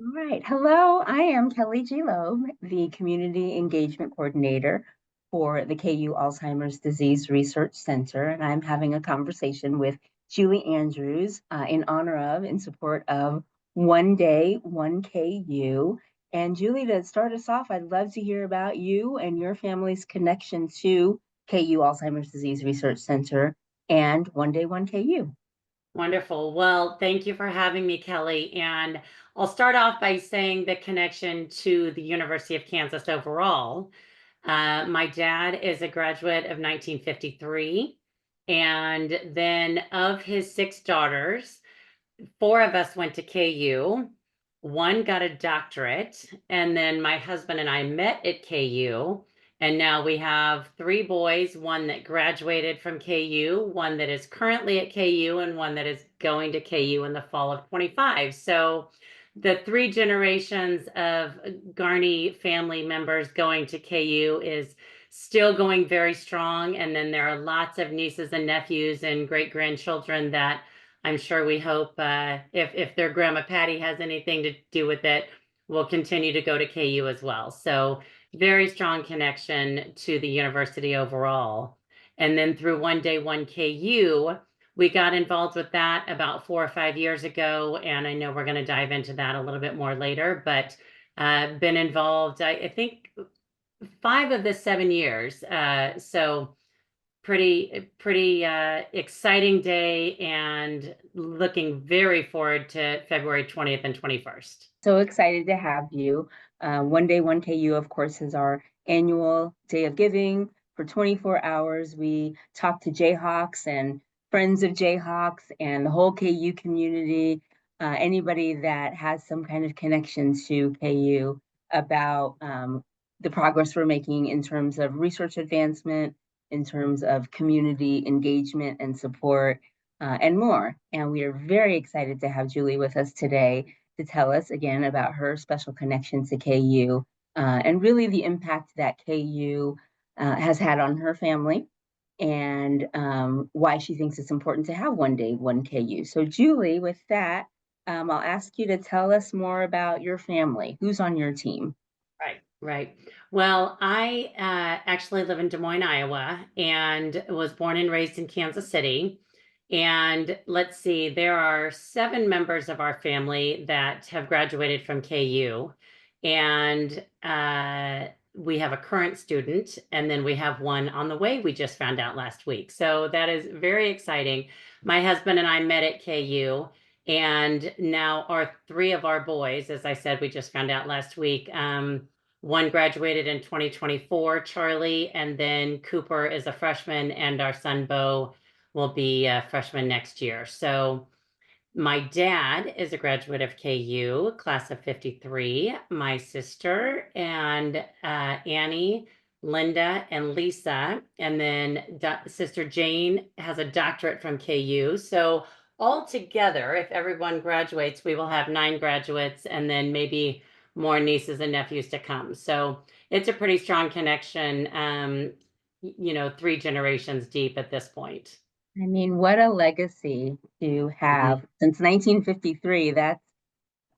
All right. Hello, I am Kelly G. Loeb, the Community Engagement Coordinator for the KU Alzheimer's Disease Research Center, and I'm having a conversation with Julie Andrews in honor of, in support of One Day, One KU. And Julie, to start us off, I'd love to hear about you and your family's connection to KU Alzheimer's Disease Research Center and One Day, One KU. Wonderful. Well, thank you for having me, Kelly. And I'll start off by saying the connection to the University of Kansas overall. My dad is a graduate of 1953. And then of his six daughters, four of us went to KU. One got a doctorate, and then my husband and I met at KU. And now we have three boys, one that graduated from KU, one that is currently at KU, and one that is going to KU in the fall of 25. So the three generations of Garney family members going to KU is still going very strong. And then there are lots of nieces and nephews and great grandchildren that I'm sure we hope if their grandma Patty has anything to do with it, will continue to go to KU as well. So very strong connection to the university overall. And then through One Day One KU, we got involved with that about 4 or 5 years ago, and I know we're going to dive into that a little bit more later. But been involved, I think, 5 of the 7 years. So pretty exciting day and looking very forward to February 20th and 21st. So excited to have you. One Day, One KU, of course, is our annual day of giving. For 24 hours, we talk to Jayhawks and friends of Jayhawks and the whole KU community, anybody that has some kind of connection to KU about the progress we're making in terms of research advancement, in terms of community engagement and support, and more. And we are very excited to have Julie with us today to tell us again about her special connection to KU and really the impact that KU has had on her family and why she thinks it's important to have One Day, One KU. So, Julie, with that, I'll ask you to tell us more about your family. Who's on your team? Right. Right. Well, I actually live in Des Moines, Iowa, and was born and raised in Kansas City. And let's see, there are 7 members of our family that have graduated from KU. And we have a current student, and then we have one on the way we just found out last week. So that is very exciting. My husband and I met at KU. And now our three of our boys, as I said, we just found out last week. One graduated in 2024, Charlie, and then Cooper is a freshman, and our son Bo will be a freshman next year. So my dad is a graduate of KU, class of 53. My sister and Annie, Linda, and Lisa. And then sister Jane has a doctorate from KU. So all together, if everyone graduates, we will have 9 graduates and then maybe more nieces and nephews to come. So it's a pretty strong connection, 3 generations deep at this point. I mean, what a legacy to have since 1953. That's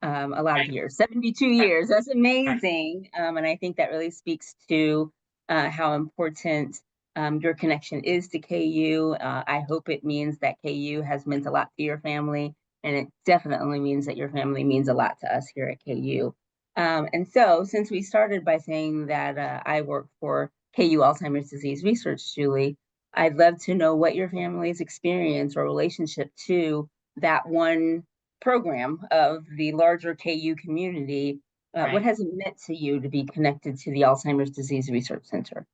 a lot of Right. years, 72 years. That's amazing. And I think that really speaks to how important your connection is to KU. I hope it means that KU has meant a lot to your family, and it definitely means that your family means a lot to us here at KU. And so, since we started by saying that I work for KU Alzheimer's Disease Research, Julie, I'd love to know what your family's experience or relationship to that one program of the larger KU community. What Right. has it meant to you to be connected to the Alzheimer's Disease Research Center?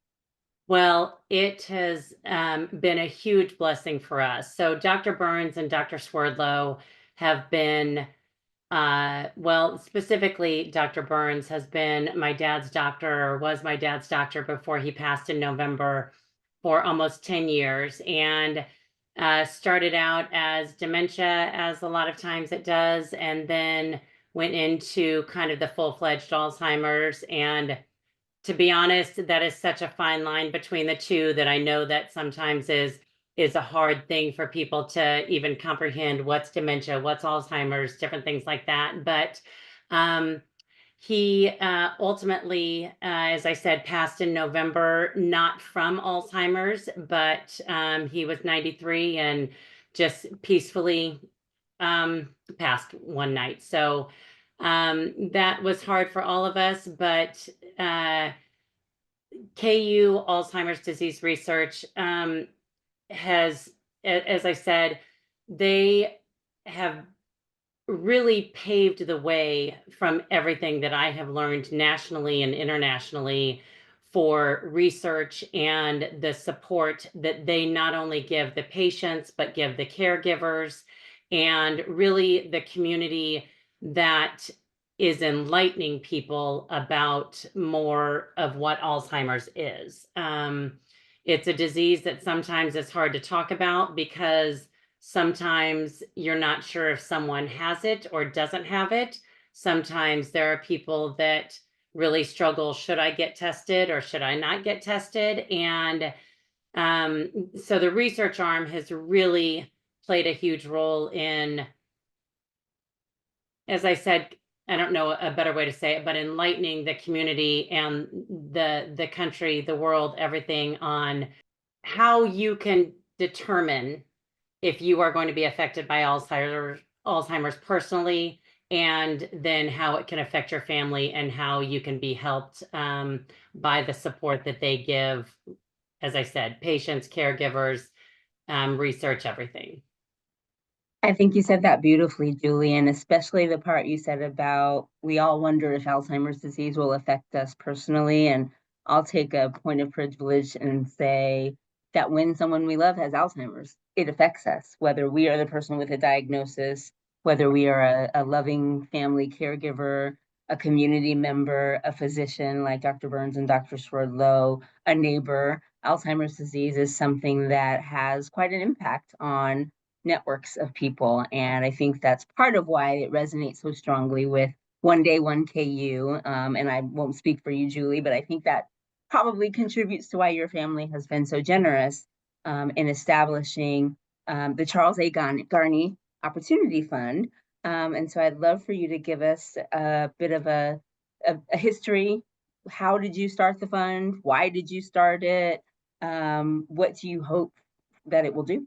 Well, it has been a huge blessing for us. So Dr. Burns and Dr. Swerdlow have been, well, specifically, Dr. Burns has been my dad's doctor, or was my dad's doctor before he passed in November, for almost 10 years. And started out as dementia, as a lot of times it does, and then went into kind of the full-fledged Alzheimer's. And to be honest, that is such a fine line between the two that I know that sometimes is a hard thing for people to even comprehend what's dementia, what's Alzheimer's, different things like that. But Um, he ultimately, as I said, passed in November, not from Alzheimer's, but he was 93 and just peacefully passed one night. So that was hard for all of us, but KU Alzheimer's disease research has, as I said, they have really paved the way from everything that I have learned nationally and internationally for research and the support that they not only give the patients, but give the caregivers and really the community that is enlightening people about more of what Alzheimer's is. It's a disease that sometimes is hard to talk about because sometimes you're not sure if someone has it or doesn't have it. Sometimes there are people that really struggle. Should I get tested or should I not get tested? And so the research arm has really played a huge role in, as I said, I don't know a better way to say it, but enlightening the community and the country, the world, everything on how you can determine if you are going to be affected by Alzheimer's personally, and then how it can affect your family and how you can be helped by the support that they give, as I said, patients, caregivers, research, everything. I think you said that beautifully, Julie, and especially the part you said about we all wonder if Alzheimer's disease will affect us personally. And I'll take a point of privilege and say that when someone we love has Alzheimer's, it affects us, whether we are the person with a diagnosis, whether we are a loving family caregiver, a community member, a physician like Dr. Burns and Dr. Swerdlow, a neighbor. Alzheimer's disease is something that has quite an impact on networks of people. And I think that's part of why it resonates so strongly with One Day, One KU. And I won't speak for you, Julie, but I think that probably contributes to why your family has been so generous in establishing the Charles A. Garney Opportunity Fund. And so I'd love for you to give us a bit of a history. How did you start the fund? Why did you start it? What do you hope that it will do?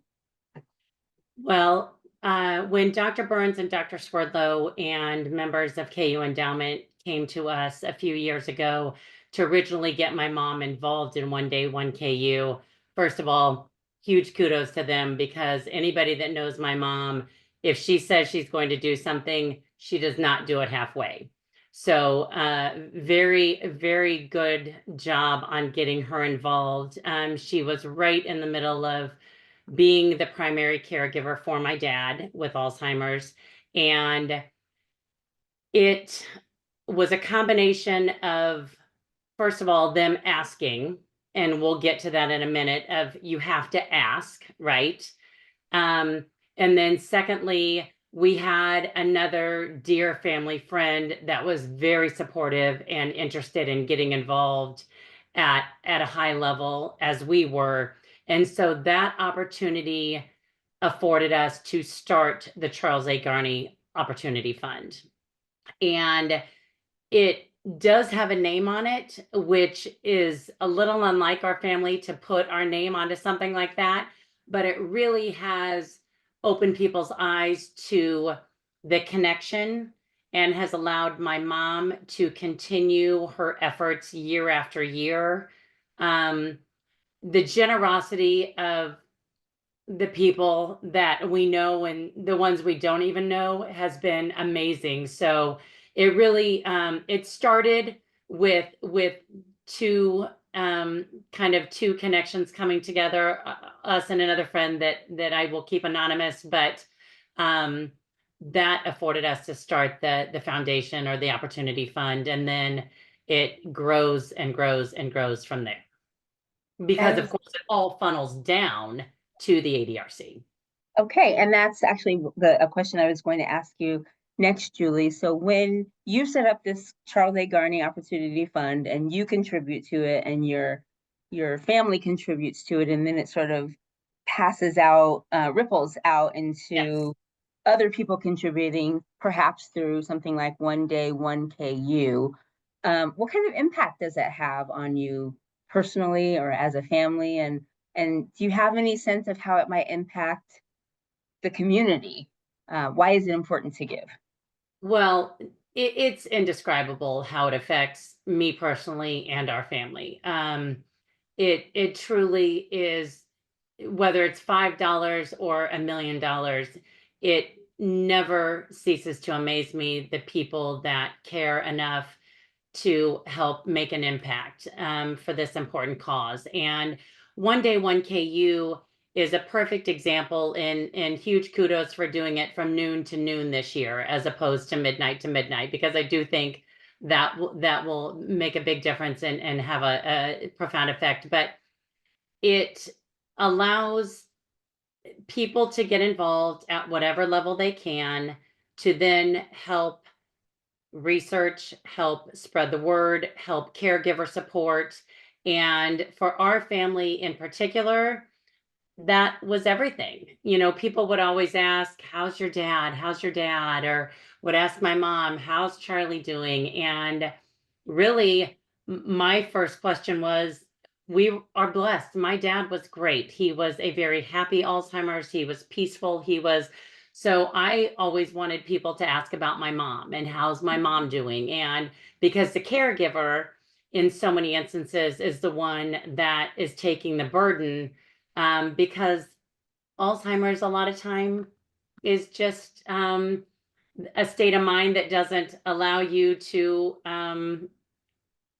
Well, when Dr. Burns and Dr. Swerdlow and members of KU Endowment came to us a few years ago to originally get my mom involved in One Day, One KU, first of all, huge kudos to them because anybody that knows my mom, if she says she's going to do something, she does not do it halfway. So, very, very good job on getting her involved. She was right in the middle of being the primary caregiver for my dad with Alzheimer's. And it was a combination of, first of all, them asking, and we'll get to that in a minute, of you have to ask, right? Um, and then secondly, we had another dear family friend that was very supportive and interested in getting involved at a high level as we were. And so that opportunity afforded us to start the Charles A. Garney Opportunity Fund. And it does have a name on it, which is a little unlike our family to put our name onto something like that, but it really has opened people's eyes to the connection and has allowed my mom to continue her efforts year after year. The generosity of the people that we know and the ones we don't even know has been amazing. So it really it started with two kind of two connections coming together, us and another friend that I will keep anonymous, but um that afforded us to start the foundation or the opportunity fund, and then it grows and grows and grows from there, That because of is course it all funnels down to the ADRC. okay. And that's actually a question I was going to ask you next, Julie. So when you set up this Charles A. Garney Opportunity Fund and you contribute to it and your family contributes to it, and then it sort of passes out, ripples out Yes. into other people contributing, perhaps through something like One Day, 1KU. What kind of impact does that have on you personally or as a family? And do you have any sense of how it might impact the community? Why is it important to give? Well, it's indescribable how it affects me personally and our family. It truly is, whether it's $5 or $1 million, it never ceases to amaze me the people that care enough to help make an impact for this important cause. And One Day 1KU is a perfect example, and huge kudos for doing it from noon to noon this year as opposed to midnight, because I do think that that will make a big difference and have a profound effect. But it allows people to get involved at whatever level they can to then help research, help spread the word, help caregiver support. And for our family in particular, that was everything. People would always ask, "How's your dad? How's your dad?" Or would ask my mom, "How's Charlie doing?" And really, my first question was, we are blessed. My dad was great. He was a very happy Alzheimer's. He was peaceful. So I always wanted people to ask about my mom and how's my mom doing. And because the caregiver, in so many instances, is the one that is taking the burden, because Alzheimer's a lot of time is just a state of mind that doesn't allow you to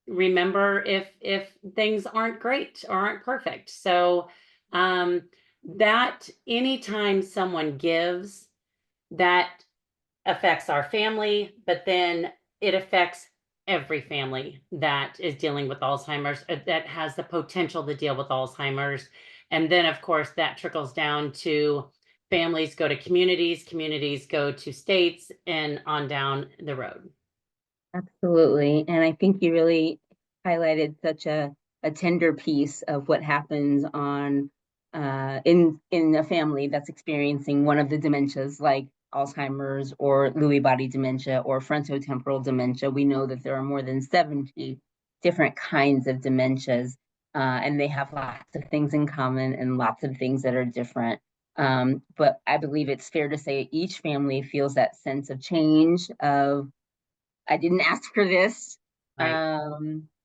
remember if things aren't great or aren't perfect. So um, that anytime someone gives, that affects our family, but then it affects every family that is dealing with Alzheimer's, that has the potential to deal with Alzheimer's. And then, of course, that trickles down to families go to communities, communities go to states, and on down the road. Absolutely. And I think you really highlighted such a tender piece of what happens on in a family that's experiencing one of the dementias like Alzheimer's or Lewy body dementia or frontotemporal dementia. We know that there are more than 70 different kinds of dementias, and they have lots of things in common and lots of things that are different. But I believe it's fair to say each family feels that sense of change of I didn't ask for this. Right.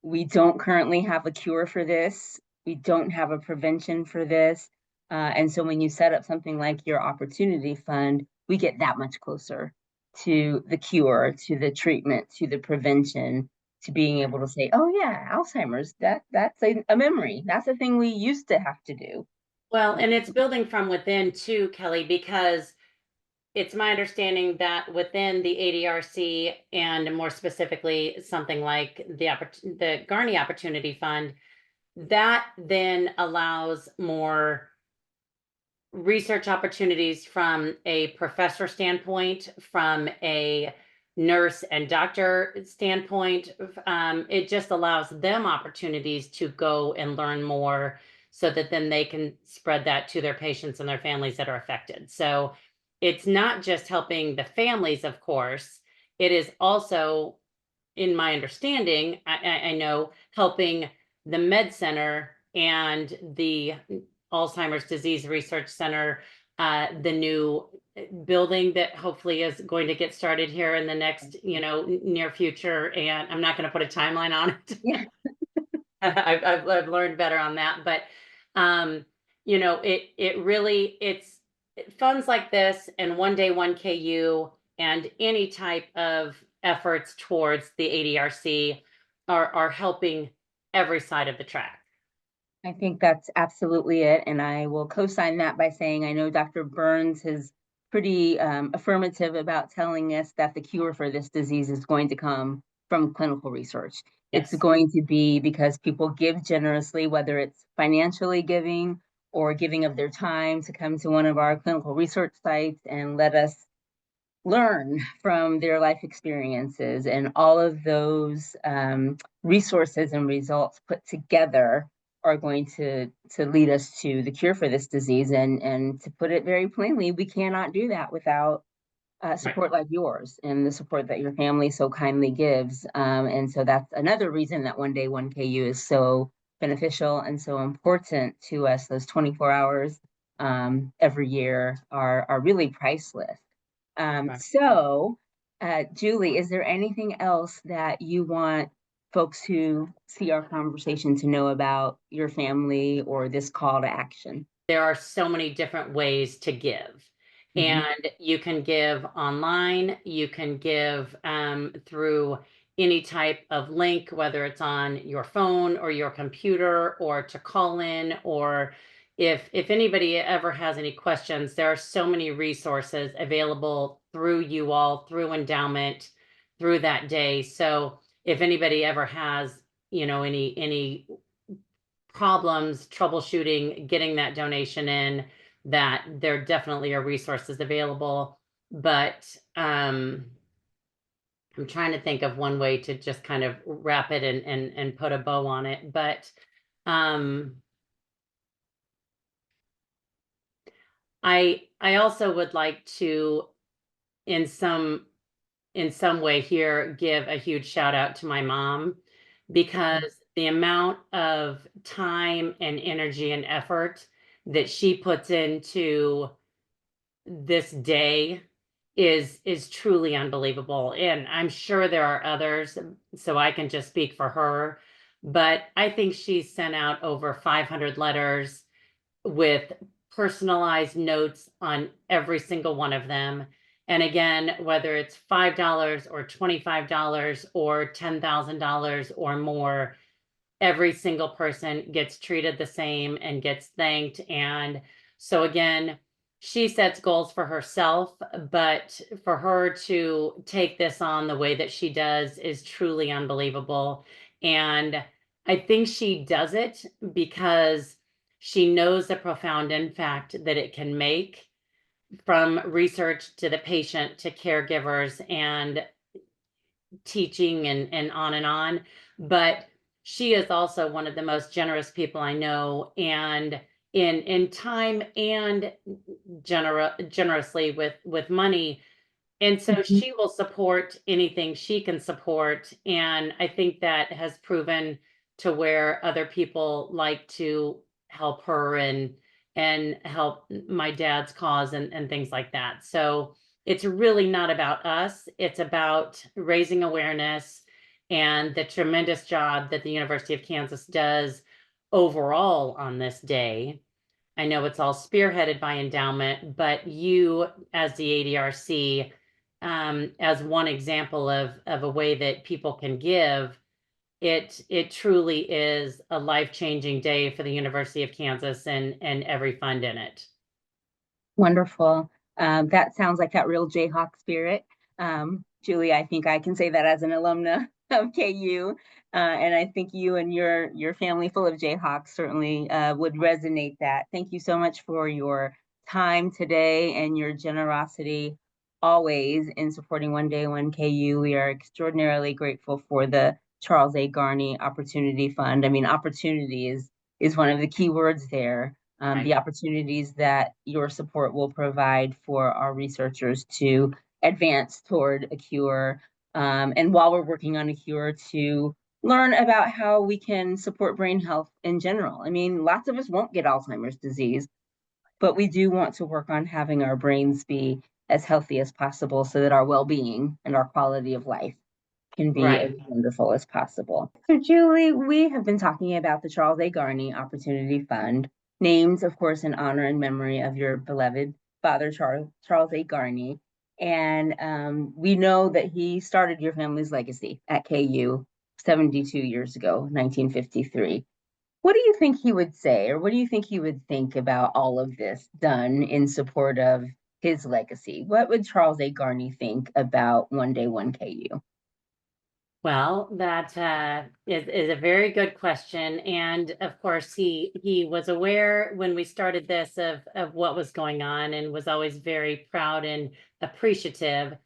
We don't currently have a cure for this. We don't have a prevention for this. And so when you set up something like your opportunity fund, we get that much closer to the cure, to the treatment, to the prevention, to being able to say, oh yeah, Alzheimer's, that's a memory. That's a thing we used to have to do. Well, and it's building from within too, Kelly, because it's my understanding that within the ADRC, and more specifically something like the Garney Opportunity Fund, that then allows more research opportunities from a professor standpoint, from a nurse and doctor standpoint. It just allows them opportunities to go and learn more so that then they can spread that to their patients and their families that are affected. So it's not just helping the families, of course, it is also, in my understanding, I know, helping the Med Center and the Alzheimer's Disease Research Center, the new building that hopefully is going to get started here in the next, near future. And I'm not going to put a timeline on it. Yeah. I've learned better on that, but it really, it's funds like this and One Day 1KU and any type of efforts towards the ADRC are helping every side of the track. I think that's absolutely it. And I will co-sign that by saying I know Dr. Burns is pretty affirmative about telling us that the cure for this disease is going to come from clinical research. It's Yes. going to be because people give generously, whether it's financially giving or giving of their time to come to one of our clinical research sites and let us learn from their life experiences, and all of those resources and results put together are going to lead us to the cure for this disease. And to put it very plainly, we cannot do that without Right. support like yours and the support that your family so kindly gives. And so that's another reason that One Day 1KU is so beneficial and so important to us. Those 24 hours every year are really priceless. Right. Julie, is there anything else that you want folks who see our conversation to know about your family or this call to action? There are so many different ways to give. Mhm. And you can give online, you can give through any type of link, whether it's on your phone or your computer, or to call in, or if anybody ever has any questions, there are so many resources available through you all, through endowment, through that day. So if anybody ever has, any problems troubleshooting getting that donation in, that there definitely are resources available. But I'm trying to think of one way to just kind of wrap it and put a bow on it. But um I also would like to, in some way here, give a huge shout out to my mom, because the amount of time and energy and effort that she puts into this day is truly unbelievable. And I'm sure there are others, so I can just speak for her, but I think she's sent out over 500 letters with personalized notes on every single one of them. And again, whether it's $5 or $25 or $10,000 or more, every single person gets treated the same and gets thanked. And so again, she sets goals for herself, but for her to take this on the way that she does is truly unbelievable. And I think she does it because she knows the profound impact that it can make, from research to the patient to caregivers and teaching and on and on. But she is also one of the most generous people I know, and in time and generously with money. And so Mhm. she will support anything she can support. And I think that has proven to where other people like to help her and help my dad's cause and things like that. So it's really not about us. It's about raising awareness and the tremendous job that the University of Kansas does overall on this day. I know it's all spearheaded by endowment, but you, as the ADRC, as one example of a way that people can give, it truly is a life-changing day for the University of Kansas and every fund in it. Wonderful. That sounds like that real Jayhawk spirit. Julie, I think I can say that as an alumna of KU. And I think you and your family full of Jayhawks certainly would resonate that. Thank you so much for your time today and your generosity always in supporting One Day 1KU. We are extraordinarily grateful for the Charles A. Garney Opportunity Fund. I mean, opportunity is one of the key words there. Right. The opportunities that your support will provide for our researchers to advance toward a cure. And while we're working on a cure, to learn about how we can support brain health in general. I mean, lots of us won't get Alzheimer's disease, but we do want to work on having our brains be as healthy as possible so that our well being and our quality of life can be as Right. wonderful as possible. So, Julie, we have been talking about the Charles A. Garney Opportunity Fund, named, of course, in honor and memory of your beloved father, Charles A. Garney. And we know that he started your family's legacy at KU 72 years ago, 1953. What do you think he would say, or what do you think he would think about all of this done in support of his legacy? What would Charles A. Garney think about One Day 1KU? Well, that is a very good question, and of course, he was aware when we started this of what was going on, and was always very proud and appreciative.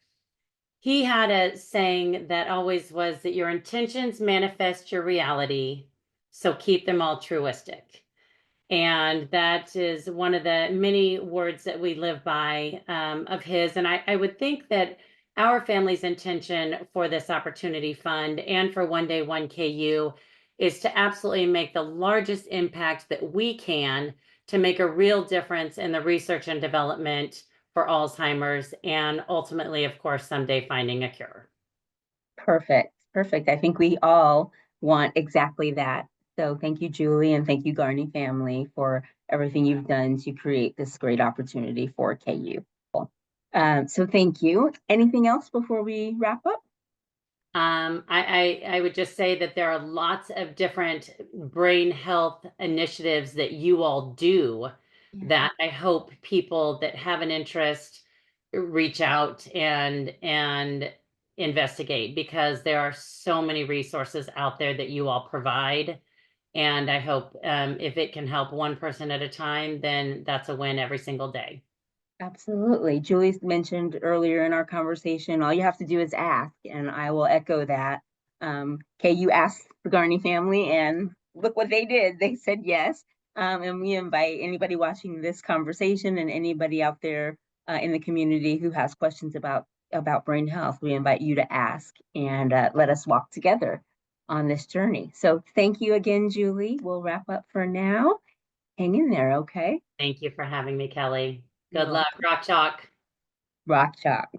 He had a saying that always was that your intentions manifest your reality, so keep them altruistic. And that is one of the many words that we live by of his. And I would think that our family's intention for this opportunity fund and for One Day 1KU is to absolutely make the largest impact that we can to make a real difference in the research and development for Alzheimer's and ultimately, of course, someday finding a cure. Perfect. Perfect. I think we all want exactly that. So thank you, Julie, and thank you, Garney family, for everything you've done to create this great opportunity for KU. So thank you. Anything else before we wrap up? I would just say that there are lots of different brain health initiatives that you all do Yeah, that I hope people that have an interest reach out and investigate because there are so many resources out there that you all provide. And I hope if it can help one person at a time, then that's a win every single day. absolutely. Julie mentioned earlier in our conversation, all you have to do is ask, and I will echo that. KU asked the Garney family, and look what they did. They said yes. And we invite anybody watching this conversation and anybody out there in the community who has questions about brain health. We invite you to ask and let us walk together on this journey. So thank you again, Julie. We'll wrap up for now. Hang in there, okay? Thank you for having me, Kelly. You're Good luck. welcome. Rock chalk. Rock chalk.